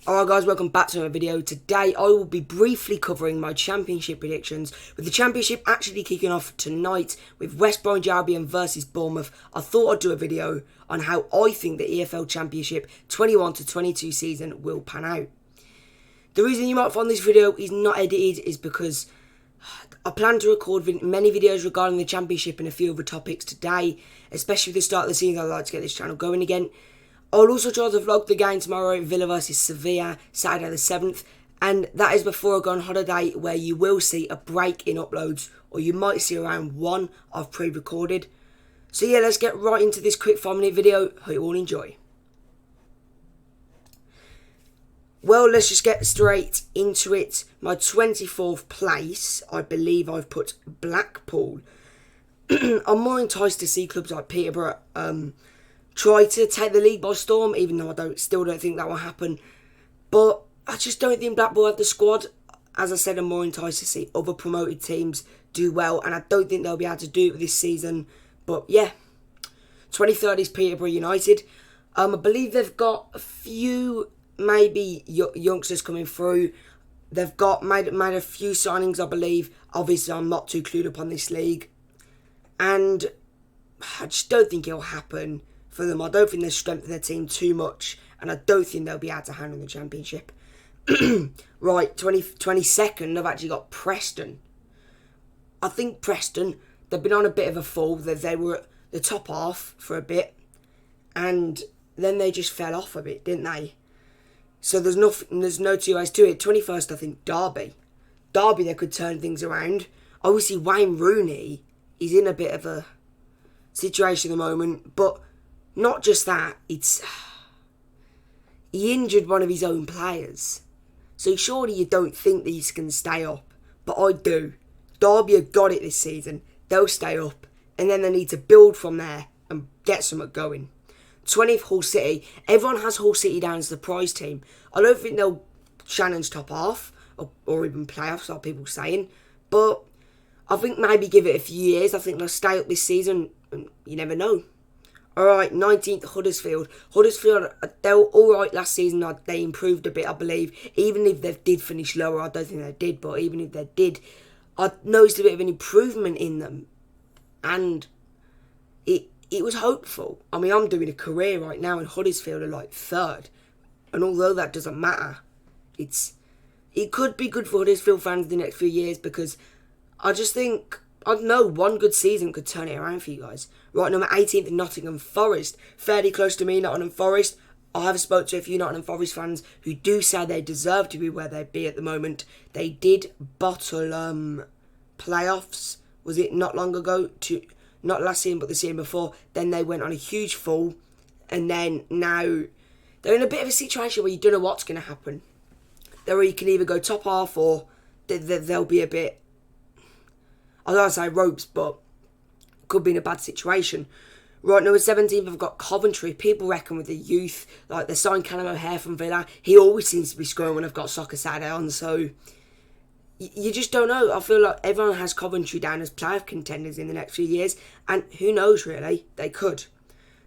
Alright guys, welcome back to another video. Today I will be briefly covering my championship predictions. With the championship actually kicking off tonight with West Brom Albion versus Bournemouth, I thought I'd do a video on how I think the EFL Championship 21 to 22 season will pan out. The reason you might find this video is not edited is because I plan to record many videos regarding the championship and a few other topics today, especially with the start of the season. I'd like to get this channel going again. I'll also try to vlog the game tomorrow, Villa versus Sevilla, Saturday the 7th. And that is before I go on holiday, where you will see a break in uploads, or you might see around one I've pre-recorded. So yeah, let's get right into this quick 5-minute video. Hope you all enjoy. Well, let's just get straight into it. My 24th place, I believe I've put Blackpool. I'm more enticed to see clubs like Peterborough try to take the league by storm, even though I still don't think that will happen. But I just don't think Blackpool have the squad. As I said, I'm more enticed to see other promoted teams do well, and I don't think they'll be able to do it this season. But yeah, 23rd is Peterborough United. I believe they've got a few maybe youngsters coming through. They've got made a few signings, I believe. Obviously, I'm not too clued up on this league, and I just don't think it'll happen for them. I don't think they've strengthened their team too much, and I don't think they'll be able to handle the championship. Right, 22nd, I've actually got Preston. I think Preston, they've been on a bit of a fall. They were at the top half for a bit, and then they just fell off a bit, didn't they? So there's no two ways to it. 21st, I think Derby. Derby, they could turn things around. Obviously, Wayne Rooney is in a bit of a situation at the moment, but not just that, he injured one of his own players. So surely you don't think that he's going to stay up. But I do. Derby have got it this season. They'll stay up. And then they need to build from there and get something going. 20th, Hull City. Everyone has Hull City down as the prize team. I don't think they'll Shannon's top half or even playoffs, like people saying. But I think maybe give it a few years. I think they'll stay up this season. And you never know. Alright, 19th, Huddersfield. Huddersfield, they were alright last season. They improved a bit, I believe. Even if they did finish lower, I don't think they did. But even if they did, I noticed a bit of an improvement in them. And it was hopeful. I mean, I'm doing a career right now, and Huddersfield are like 3rd. And although that doesn't matter, it could be good for Huddersfield fans the next few years, because I just think, I don't know, one good season could turn it around for you guys. Right, number 18th, Nottingham Forest. Fairly close to me, Nottingham Forest. I have spoke to a few Nottingham Forest fans who do say they deserve to be where they be at the moment. They did bottle playoffs, was it not long ago? Not last season, but the season before. Then they went on a huge fall. And then now they're in a bit of a situation where you don't know what's going to happen. You can either go top half, or they'll be a bit, I don't want to say ropes, but could be in a bad situation. Right, number 17th, I've got Coventry. People reckon with the youth, like they signed Callum O'Hare from Villa. He always seems to be scoring when I've got Soccer Saturday on, so you just don't know. I feel like everyone has Coventry down as playoff contenders in the next few years, and who knows really, they could.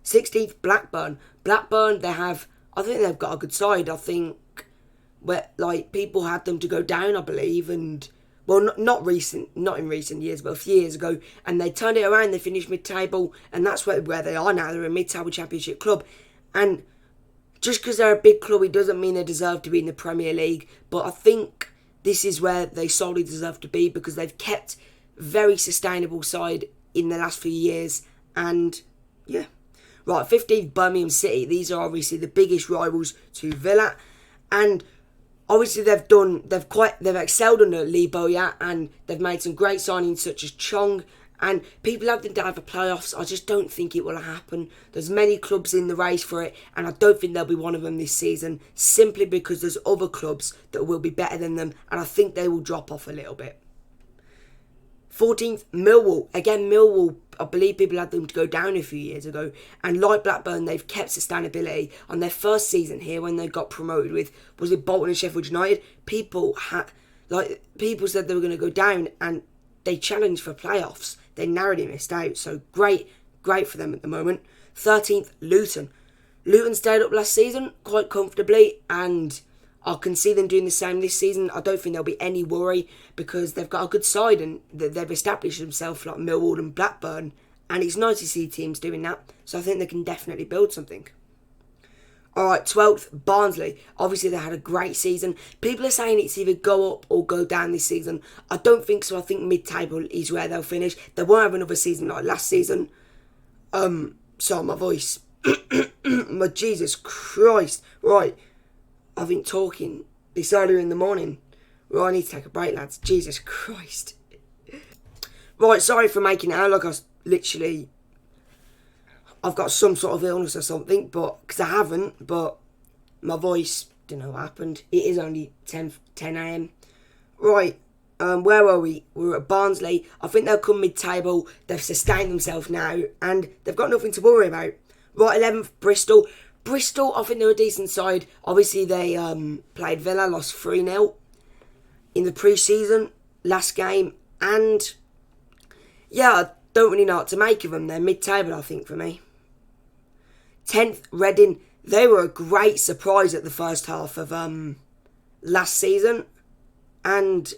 16th, Blackburn. Blackburn, I think they've got a good side. I think where like people had them to go down, I believe, and well, not in recent years, but a few years ago, and they turned it around. They finished mid-table, and that's where they are now. They're a mid-table championship club, and just because they're a big club, it doesn't mean they deserve to be in the Premier League. But I think this is where they solely deserve to be, because they've kept very sustainable side in the last few years, and yeah. Right, 15th, Birmingham City. These are obviously the biggest rivals to Villa, and obviously they've excelled under Lee Bowyer, and they've made some great signings such as Chong, and people have them down for playoffs. I just don't think it will happen. There's many clubs in the race for it, and I don't think they'll be one of them this season, simply because there's other clubs that will be better than them, and I think they will drop off a little bit. 14th, Millwall. Again, Millwall, I believe people had them to go down a few years ago. And like Blackburn, they've kept sustainability. On their first season here, when they got promoted with, was it Bolton and Sheffield United? People said they were going to go down, and they challenged for playoffs. They narrowly missed out. So great for them at the moment. 13th, Luton. Luton stayed up last season quite comfortably, and I can see them doing the same this season. I don't think there'll be any worry because they've got a good side and they've established themselves like Millwall and Blackburn. And it's nice to see teams doing that. So I think they can definitely build something. Alright, 12th, Barnsley. Obviously, they had a great season. People are saying it's either go up or go down this season. I don't think so. I think mid-table is where they'll finish. They won't have another season like last season. Sorry, my voice. My Jesus Christ. Right. I've been talking this earlier in the morning. Right, I need to take a break, lads. Jesus Christ. Right, sorry for making it out like I was literally... I've got some sort of illness or something, but because I haven't, but my voice, don't know what happened. It is only 10 a.m. Right, where were we? We were at Barnsley. I think they'll come mid-table. They've sustained themselves now, and they've got nothing to worry about. Right, 11th, Bristol. Bristol, I think they're a decent side. Obviously, they played Villa, lost 3-0 in the pre-season, last game, and yeah, I don't really know what to make of them. They're mid-table, I think, for me. 10th, Reading. They were a great surprise at the first half of last season. And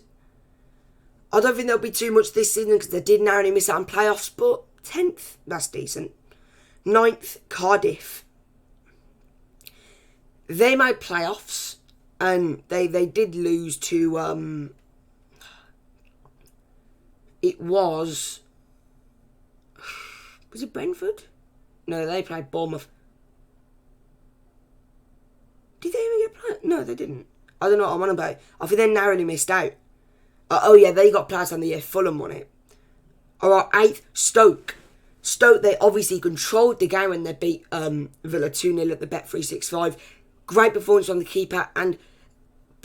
I don't think there'll be too much this season because they did narrowly miss out on playoffs. But 10th, that's decent. 9th, Cardiff. They made playoffs. And they did lose to... it was... Was it Brentford? No, they played Bournemouth. Did they even get played? No, they didn't. I don't know what I'm on about. I think they narrowly missed out. Oh yeah, they got players on the year. Fulham won it. Alright, 8th, Stoke. Stoke, they obviously controlled the game when they beat Villa 2-0 at the Bet365. Great performance from the keeper. And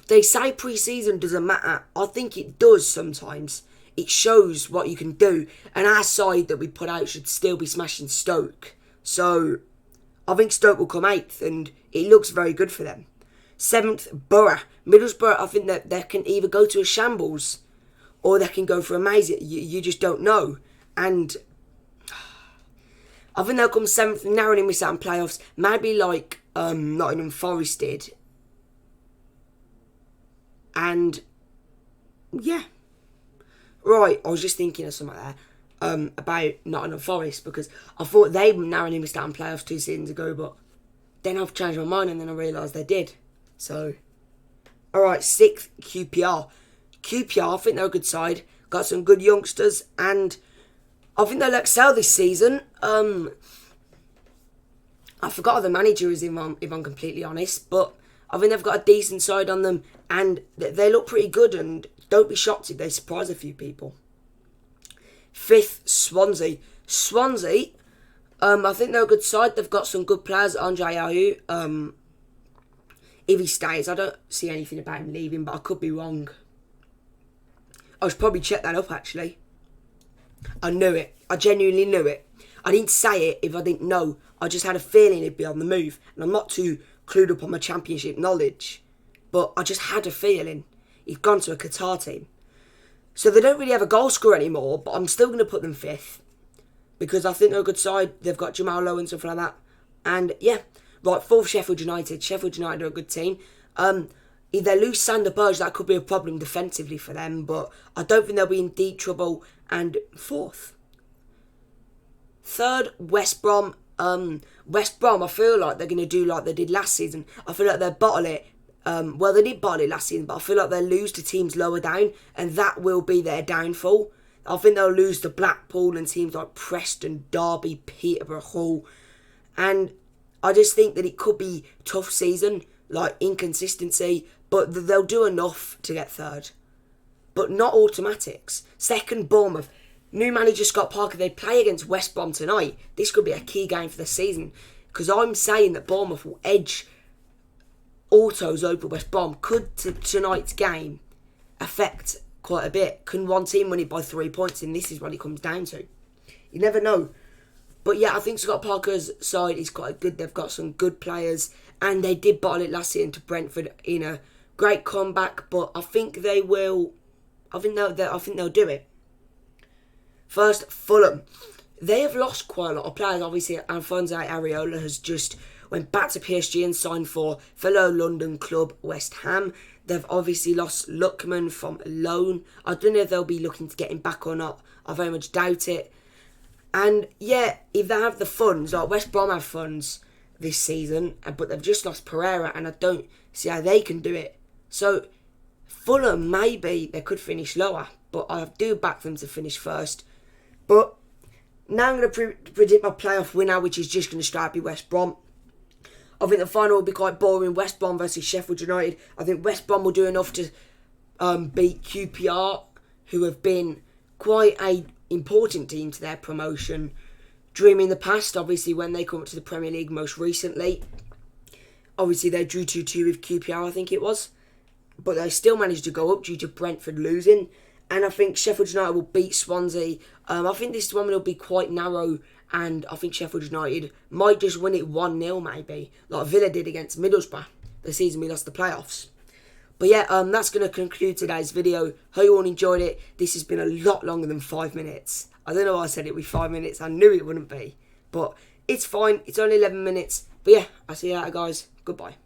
they say pre-season doesn't matter. I think it does sometimes. It shows what you can do. And our side that we put out should still be smashing Stoke. So, I think Stoke will come 8th. And it looks very good for them. 7th, Borough. Middlesbrough, I think that they can either go to a shambles or they can go for a maze. You just don't know. And I think they'll come 7th and narrowly miss out on playoffs. Maybe like Nottingham Forest did. And yeah. Right, I was just thinking of something there about Nottingham Forest because I thought they narrowly missed out on playoffs 2 seasons ago, but then I've changed my mind and then I realised they did. So, alright, 6th, QPR. QPR, I think they're a good side. Got some good youngsters and I think they'll excel this season. I forgot who the manager is, if I'm completely honest, but I think they've got a decent side on them and they look pretty good and don't be shocked if they surprise a few people. 5th, Swansea. Swansea, I think they're a good side. They've got some good players. Andre Ayew, if he stays, I don't see anything about him leaving, but I could be wrong. I should probably check that up, actually. I knew it. I genuinely knew it. I didn't say it if I didn't know. I just had a feeling he'd be on the move. And I'm not too clued up on my championship knowledge. But I just had a feeling he'd gone to a Qatar team. So they don't really have a goal scorer anymore, but I'm still going to put them 5th. Because I think they're a good side. They've got Jamal Lowe and stuff like that. And yeah. Right, 4th, Sheffield United. Sheffield United are a good team. If they lose Sander Berge, that could be a problem defensively for them. But I don't think they'll be in deep trouble. And 4th. 3rd, West Brom. West Brom, I feel like they're going to do like they did last season. I feel like they'll bottle it. Well, they did bottle it last season, but I feel like they'll lose to teams lower down. And that will be their downfall. I think they'll lose to Blackpool and teams like Preston, Derby, Peterborough, Hull. And I just think that it could be a tough season, like inconsistency, but they'll do enough to get 3rd. But not automatics. 2nd, Bournemouth. New manager Scott Parker, they play against West Brom tonight. This could be a key game for the season. Because I'm saying that Bournemouth will edge autos over West Brom. Could tonight's game affect quite a bit? Can one team win it by 3 points? And this is what it comes down to. You never know. But yeah, I think Scott Parker's side is quite good. They've got some good players. And they did bottle it last season to Brentford in a great comeback. But I think they will... I think they'll do it. First, Fulham. They have lost quite a lot of players. Obviously, Alphonso Areola has just went back to PSG and signed for fellow London club West Ham. They've obviously lost Luckman from loan. I don't know if they'll be looking to get him back or not. I very much doubt it. And yeah, if they have the funds, like West Brom have funds this season, but they've just lost Pereira, and I don't see how they can do it. So Fulham, maybe they could finish lower, but I do back them to finish first. But now I'm going to predict my playoff winner, which is just going to straight be West Brom. I think the final will be quite boring. West Brom versus Sheffield United. I think West Brom will do enough to beat QPR, who have been quite a important team to their promotion during the past, obviously, when they come up to the Premier League most recently. Obviously, they drew 2-2 with QPR, I think it was. But they still managed to go up due to Brentford losing. And I think Sheffield United will beat Swansea. I think this one will be quite narrow. And I think Sheffield United might just win it 1-0 maybe. Like Villa did against Middlesbrough the season we lost the playoffs. But yeah, that's going to conclude today's video. Hope you all enjoyed it. This has been a lot longer than 5 minutes. I don't know why I said it would be 5 minutes. I knew it wouldn't be. But it's fine. It's only 11 minutes. But yeah, I'll see you later, guys. Goodbye.